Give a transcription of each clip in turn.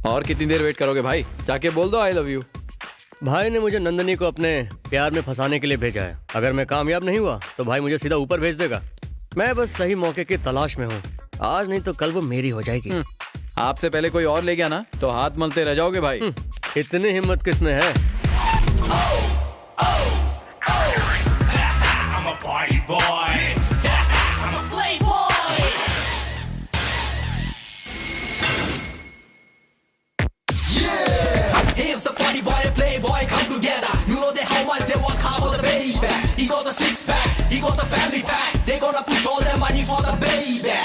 और कितनी देर वेट करोगे भाई? जाके बोल दो आई लव यू। भाई ने मुझे नंदनी को अपने प्यार में फंसाने के लिए भेजा है। अगर मैं कामयाब नहीं हुआ तो भाई मुझे सीधा ऊपर भेज देगा। मैं बस सही मौके की तलाश में हूँ। आज नहीं तो कल वो मेरी हो जाएगी। आपसे पहले कोई और ले गया ना तो हाथ मलते रह जाओगे भाई। इतनी हिम्मत किस में है? I'm a party boy. I'm a playboy. Yeah, here's the party boy and playboy come together. You know that how much they work hard for the baby. He got the six pack, he got the family pack. They gonna put all their money for the baby.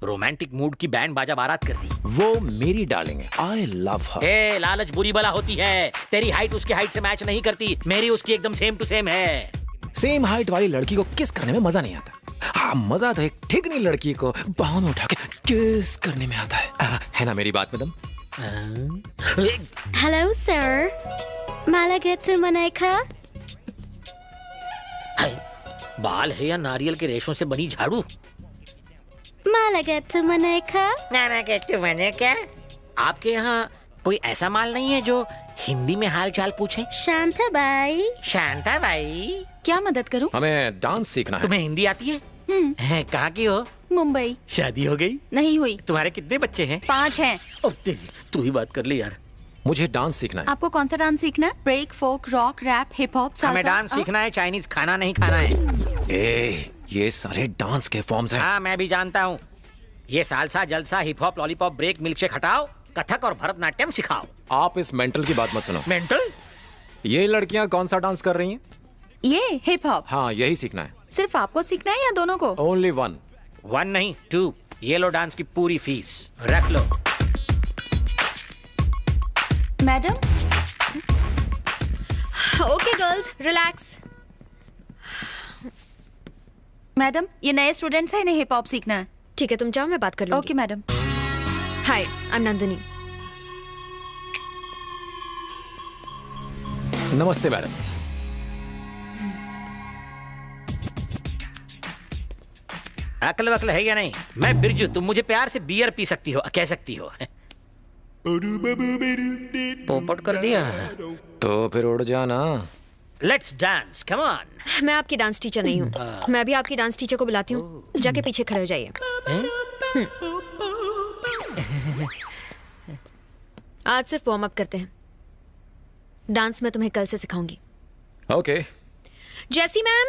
Romantic mood की band बाजा बारात कर दी। वो मेरी darling है, I love हर। ए, लालच बुरी बला होती है। तेरी हाइट उसकी हाइट से मैच नहीं करती, मेरी उसकी एकदम सेम टू सेम है। सेम हाइट वाली लड़की को किस करने में मजा नहीं आता। हाँ, मजा तो एक ठिकनी लड़की को बाहों में उठा के किस करने में आता है ना मेरी बात madam? Hello, sir. Mala get to Manaika? बाल है या नारियल के रेशों से बनी झाड़ू? Mala get to Manaika? नाना कहते मैंने क्या? आपके यहाँ कोई ऐसा माल नहीं है जो हिंदी में हाल चाल पूछे? Shanta bai. शांता भाई, क्या मदद करूं? हमें डांस सीखना है। तुम्हें हिंदी आती है? कहाँ की हो? मुंबई। शादी हो गई? नहीं हुई। तुम्हारे कितने बच्चे हैं? 5 हैं। ओ तेरी, तू ही बात कर ले यार। मुझे डांस सीखना है। आपको कौन सा डांस सीखना है? Break, folk, rock, rap, hip hop, salsa? हमें डांस सीखना है, चाइनीज खाना नहीं खाना है। ए, ये सारे डांस के फॉर्म्स हैं। हाँ, मैं भी जानता हूँ। ये सालसा, जलसा, hip hop, lollipop, break, milkshake हटाओ, कथक और भरतनाट्यम सिखाओ। आप इस मेंटल की बात मत सुनो। मेंटल? ये लड़कियां कौन सा डांस कर रही हैं? ये हिप हॉप। हाँ, यही सीखना है। सिर्फ आपको सीखना है या दोनों को? Only one. 1 नहीं 2। ये लो डांस की पूरी फीस, रख लो। Madam? Okay girls, relax. Madam, ये नए स्टूडेंट्स हैं, इन्हें हिप हॉप सीखना है। ठीक है, तुम जाओ, मैं बात कर लूंगी। Okay madam. Hi, I am Nandini. नमस्ते मैडम। अकल वकल है या नहीं? मैं बिरजू, तुम मुझे प्यार से बियर पी सकती हो, कह सकती हो। पोपट कर दिया। तो फिर उड़ जाना। Let's dance, come on. मैं आपकी डांस टीचर नहीं हूँ। मैं अभी आपकी डांस टीचर को बुलाती हूँ। जाके पीछे खड़े हो जाइए। आज सिर्फ वार्म अप करते हैं। डांस मैं तुम्हें कल से सिखाऊंगी। ओके। जैसी ma'am.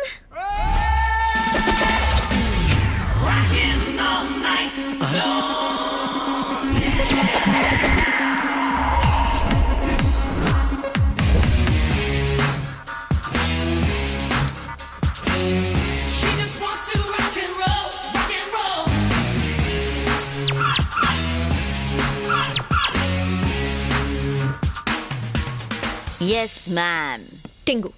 She just wants to rock and roll, rock and roll. Yes ma'am. Tingu.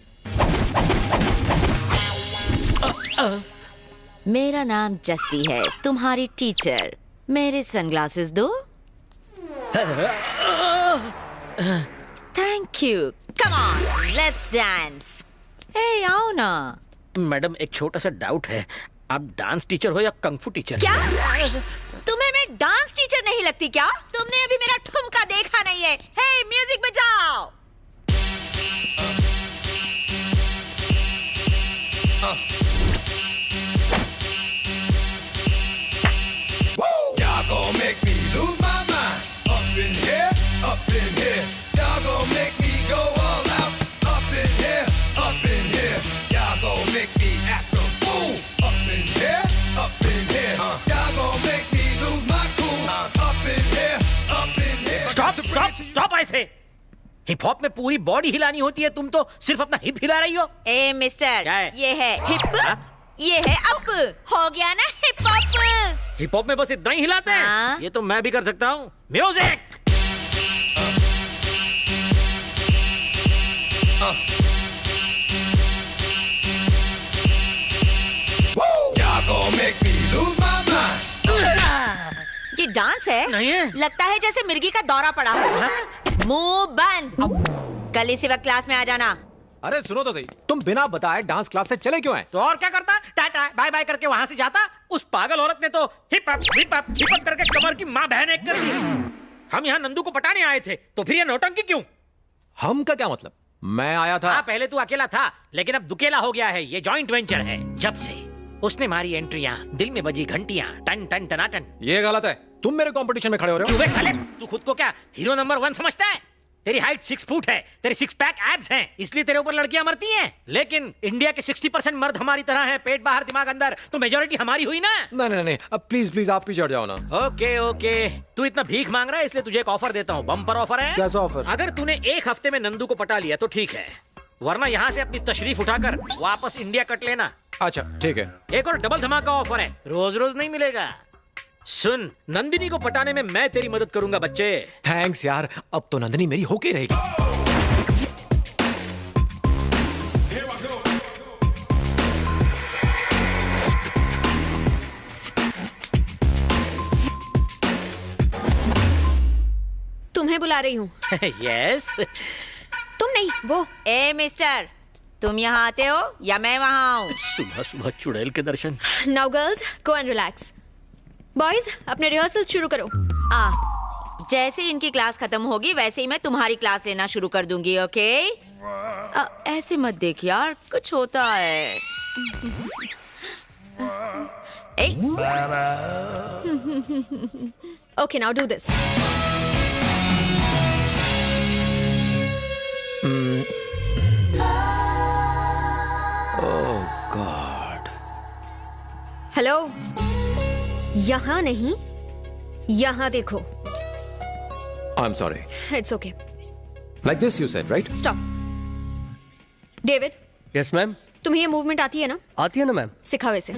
मेरा नाम जस्सी है, तुम्हारी टीचर। मेरे सनग्लासेस दो। Thank you. Come on, let's dance. ए, आओ ना। मैडम, एक छोटा सा डाउट है, आप डांस टीचर हो या कंगफू टीचर? क्या तुम्हें मैं डांस टीचर नहीं लगती क्या? तुमने अभी मेरा ठुमका देखा नहीं है। हे, म्यूजिक बजाओ। Y'all gon' make me lose my mind. Up in here, up in here. Y'all gon' make me go all out. Up in here, up in here. Y'all gon' make me act a fool. Up in here, up in here. Y'all gon' make me lose my cool. Up in here, up in here. Stop stop stop! ऐसे hip hop में पूरी body हिलानी होती है, तुम तो सिर्फ अपना hip हिला रही हो। ए मिस्टर, क्या है? ये है हिप, हाँ? ये है अप। हो गया ना हिप हॉप? हिप हॉप में बस इतना ही हिलाते हैं? हाँ। ये तो मैं भी कर सकता हूँ। Music! Y'all gon' make me lose my mind. ये डांस है? नहीं है। लगता है जैसे मिर्गी का दौरा पड़ा हो। मुंह बंद। कल इसी वक्त क्लास में आ जाना। अरे सुनो तो सही, तुम बिना बताए डांस क्लास से चले क्यों आए? तो और क्या करता? टाटा बाय बाय करके वहां से जाता। उस पागल औरत ने तो hip hop hip hop hip hop करके कमर की माँ बहन एक कर दी। हम यहाँ नंदू को पटाने आए थे, तो फिर ये नौटंकी क्यों? हम का क्या मतलब? मैं आया था। हाँ, पहले तू अकेला था, लेकिन अब दुकेला हो गया है। ये जॉइंट वेंचर है। जब से उसने मारी एंट्रियां, दिल में बजी घंटियां, टन टन टनाटन। ये गलत है, तुम मेरे कंपटीशन में खड़े हो रहे हो। क्यों बे साले? तू खुद को क्या हीरो नंबर 1 समझता है? तेरी हाइट 6 फुट है, तेरे 6 पैक एब्स हैं, इसलिए तेरे ऊपर लड़कियां मरती हैं। लेकिन इंडिया के 60% मर्द हमारी तरह हैं, पेट बाहर दिमाग अंदर, तो मेजोरिटी हमारी हुई ना। नहीं नहीं नहीं, अब प्लीज प्लीज आप पीछे हट जाओ ना। ओके ओके, तू इतना भीख मांग रहा है, इसलिए तुझे एक ऑफर देता हूँ। बम्पर ऑफर है। कैसा ऑफर? अगर तूने एक हफ्ते में नंदू को पटा लिया तो ठीक है, वरना यहाँ से अपनी तशरीफ उठाकर वापस इंडिया कट लेना। अच्छा ठीक है। एक और डबल धमाका ऑफर है, रोज रोज नहीं मिलेगा। सुन, नंदिनी को पटाने में मैं तेरी मदद करूंगा बच्चे। थैंक्स यार, अब तो नंदिनी मेरी होके रहेगी। तुम्हें बुला रही हूँ। यस। तुम नहीं, वो। ए मिस्टर, तुम यहाँ आते हो या मैं वहाँ आऊँ? सुबह सुबह चुड़ैल के दर्शन। Now girls, go and relax. Boys, अपने रिहर्सल शुरू करो। जैसे इनकी क्लास खत्म होगी वैसे ही मैं तुम्हारी क्लास लेना शुरू कर दूंगी। ओके? ऐसे मत देख यार, कुछ होता है। Okay, now do this. Oh God. Hello, यहाँ नहीं, यहाँ देखो। I am sorry. It's okay. Like this you said, right? Stop. David, yes ma'am. तुम्हें ये मूवमेंट आती है ना? आती है ना मैम। सिखाओ इसे।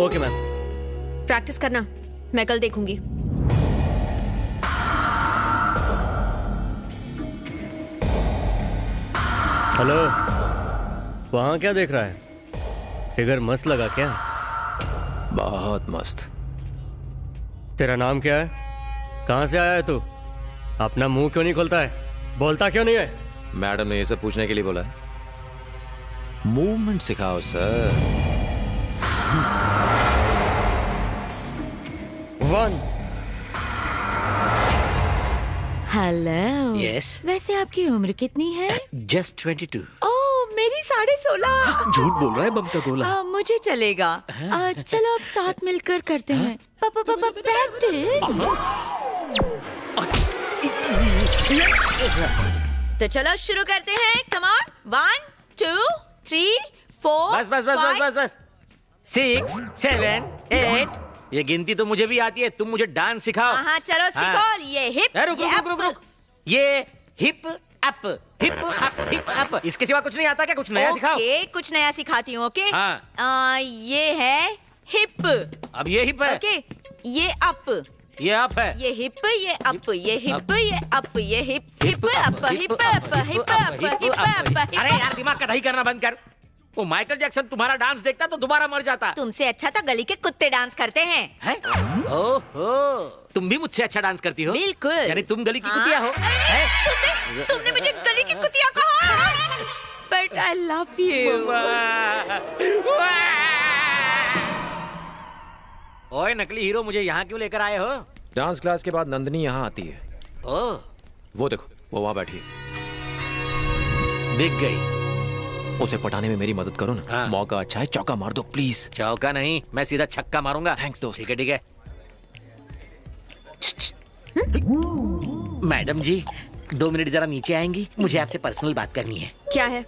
Okay ma'am. प्रैक्टिस करना, मैं कल देखूंगी। हेलो, वहाँ क्या देख रहा है? फिगर मस्त लगा क्या? बहुत मस्त। तेरा नाम क्या है? कहाँ से आया है तू? अपना मुंह क्यों नहीं खोलता है? बोलता क्यों नहीं है? मैडम ने ये सब पूछने के लिए बोला है। मूवमेंट सिखाओ सर। 1 हेलो। यस। वैसे आपकी उम्र कितनी है? जस्ट 22। ओह, मेरी 16.5। झूठ बोल रहा है बम का गोला। मुझे चलेगा। चलो अब साथ मिलकर करते हैं। प्रैक्टिस। तो चलो शुरू करते हैं। Come on. 1 2 3 4 बस बस बस बस बस बस। 6 7 8। ये गिनती तो मुझे भी आती है, तुम मुझे डांस सिखाओ। हाँ चलो सीखो। ये हिप, रुक रुक रुक रुक। ये hip up hip up hip up, इसके सिवा कुछ नहीं आता क्या? कुछ नया सिखाओ। ओके, कुछ नया सिखाती हूँ। ओके? हाँ। ये है हिप। अब ये हिप है। ओके, ये अप, ये अप है। ये हिप, ये अप, ये हिप, ये अप, ये hip, hip up, hip up, hip up, hip up. अरे यार, दिमाग का दही करना बंद कर। वो माइकल जैक्सन तुम्हारा डांस देखता तो दोबारा मर जाता। तुमसे अच्छा तो गली के कुत्ते डांस करते हैं। है? ओहो, तुम भी मुझसे अच्छा डांस करती हो? बिल्कुल। यानी तुम गली की हाँ? कुतिया हो? तुमने मुझे गली की कुतिया कहा। But I love you. ओए नकली हीरो, मुझे यहाँ क्यों लेकर आए हो? डांस क्लास के बाद नंदिनी यहाँ आती है। ओह, वो देखो, वो वहां बैठी है। दिख गई। उसे पटाने में मेरी मदद करो ना। हाँ। मौका अच्छा है, चौका मार दो प्लीज। चौका नहीं, मैं सीधा छक्का मारूंगा। थैंक्स दोस्त। ठीक है ठीक है। मैडम जी, 2 मिनट जरा नीचे आएंगी? मुझे आपसे पर्सनल बात करनी है। क्या है?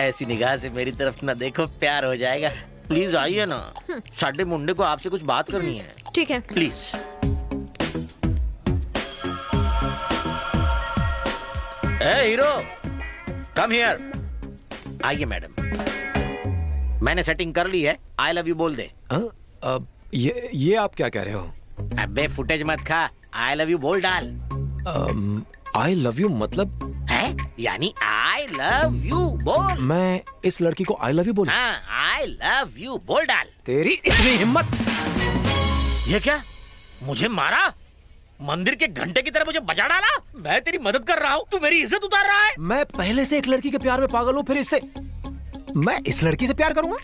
ऐसी निगाह से मेरी तरफ ना देखो, प्यार हो जाएगा। प्लीज आइए ना, साडे मुंडे को आपसे कुछ बात करनी है। ठीक है। Please. A hero, come here. आइए मैडम, मैंने सेटिंग कर ली है। आई लव यू बोल दे। ये आप क्या कह रहे हो? अबे फुटेज मत खा, आई लव यू बोल डाल। आई लव यू मतलब? है? यानी आई लव यू बोल। मैं इस लड़की को आई लव यू बोलूं? हाँ, आई लव यू बोल डाल। तेरी इतनी हिम्मत? ये क्या? मुझे मारा? मंदिर के घंटे की तरह मुझे बजा डाला? मैं तेरी मदद कर रहा हूँ, तू मेरी इज्जत उतार रहा है। मैं पहले से एक लड़की के प्यार में पागल हूँ, फिर इससे मैं इस लड़की से प्यार करूंगा?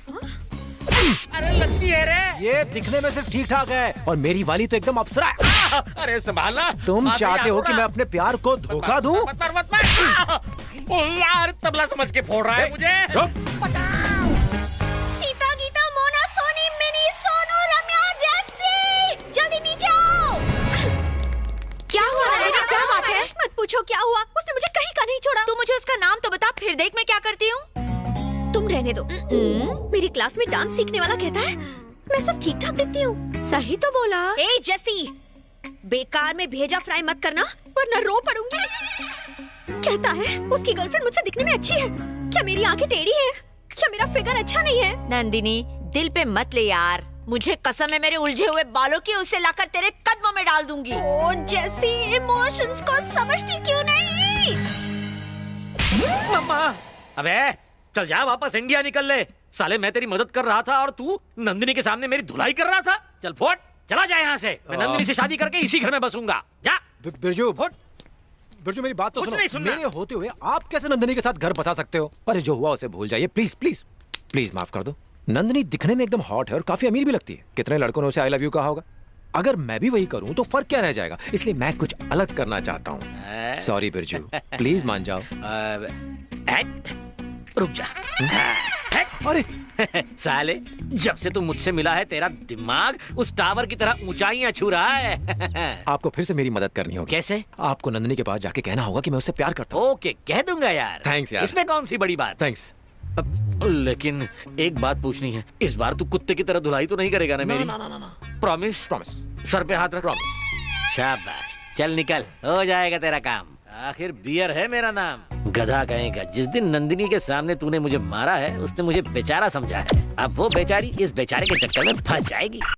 अरे लड़की है रे। ये दिखने में सिर्फ ठीक ठाक है और मेरी वाली तो एकदम अप्सरा है। अरे संभालना। तुम बात चाहते हो याद कि मैं अपने प्यार को धोखा दूं? मत मार, मत मार। ओ यार, तबला समझ के फोड़ रहा है मुझे। सीता गीता मोना सोनी मिनी सोनू रम्या जैसी जल्दी नीचे आओ। क्या हुआ नंदिनी, क्या बात है? मत पूछो क्या हुआ, उसने मुझे कहीं का नहीं छोड़ा। तू मुझे उसका नाम तो बता, फिर देख मैं क्या करती हूँ। तुम रहने दो। मेरी क्लास में डांस सीखने वाला कहता है मैं सब ठीक ठाक दिखती हूँ। सही तो बोला। ए जैसी, बेकार में भेजा फ्राई मत करना वरना रो पड़ूंगी। कहता है उसकी गर्लफ्रेंड मुझसे दिखने में अच्छी है। क्या मेरी आंखें टेढ़ी हैं? क्या मेरा फिगर अच्छा नहीं है? नंदिनी, दिल पे मत ले यार, मुझे कसम है मेरे उलझे हुए बालों की, उसे लाकर तेरे कदमों में डाल दूंगी। ओ जैसी, इमोशंस को समझती क्यों नहीं? मम्मा, अबे चल जा, वापस इंडिया निकल ले। साले मैं तेरी मदद कर रहा था और तू नंदिनी के सामने मेरी धुलाई कर रहा था। चल फोट, चला जा यहाँ से। मैं नंदिनी से शादी करके इसी घर में बसूंगा। जा बिरजू, फोट। बिरजू मेरी बात तो कुछ सुनो। नहीं सुनना। मेरे होते हुए आप कैसे नंदिनी के साथ घर बसा सकते हो? अरे जो हुआ उसे भूल जाइए, प्लीज प्लीज प्लीज माफ कर दो। नंदिनी दिखने में एकदम हॉट है और काफी अमीर भी लगती है। कितने लड़कों ने उसे आई लव यू कहा होगा। अगर मैं भी वही करूं तो फर्क क्या रह जाएगा? इसलिए मैं कुछ अलग करना चाहता हूँ। सॉरी बिरजू, प्लीज मान जाओ। रुक जा। अरे साले, जब से तू मुझसे मिला है तेरा दिमाग उस टावर की तरह ऊंचाइयां छू रहा है। आपको फिर से मेरी मदद करनी होगी। कैसे? आपको नंदिनी के पास जाके कहना होगा कि मैं उससे प्यार करता हूँ। ओके, कह दूंगा यार। Thanks यार। इसमें कौन सी बड़ी बात? थैंक्स। लेकिन एक बात पूछनी है, इस बार तू कुत्ते की तरह धुलाई तो नहीं करेगा ना मेरी? ना ना ना ना, प्रॉमिस? प्रॉमिस। सर पे हाथ रख। प्रॉमिस। शाबाश, चल निकल, हो जाएगा तेरा काम। आखिर बियर है मेरा नाम। गधा कहेगा, जिस दिन नंदिनी के सामने तूने मुझे मारा है उसने मुझे बेचारा समझा है। अब वो बेचारी इस बेचारे के चक्कर में फंस जाएगी।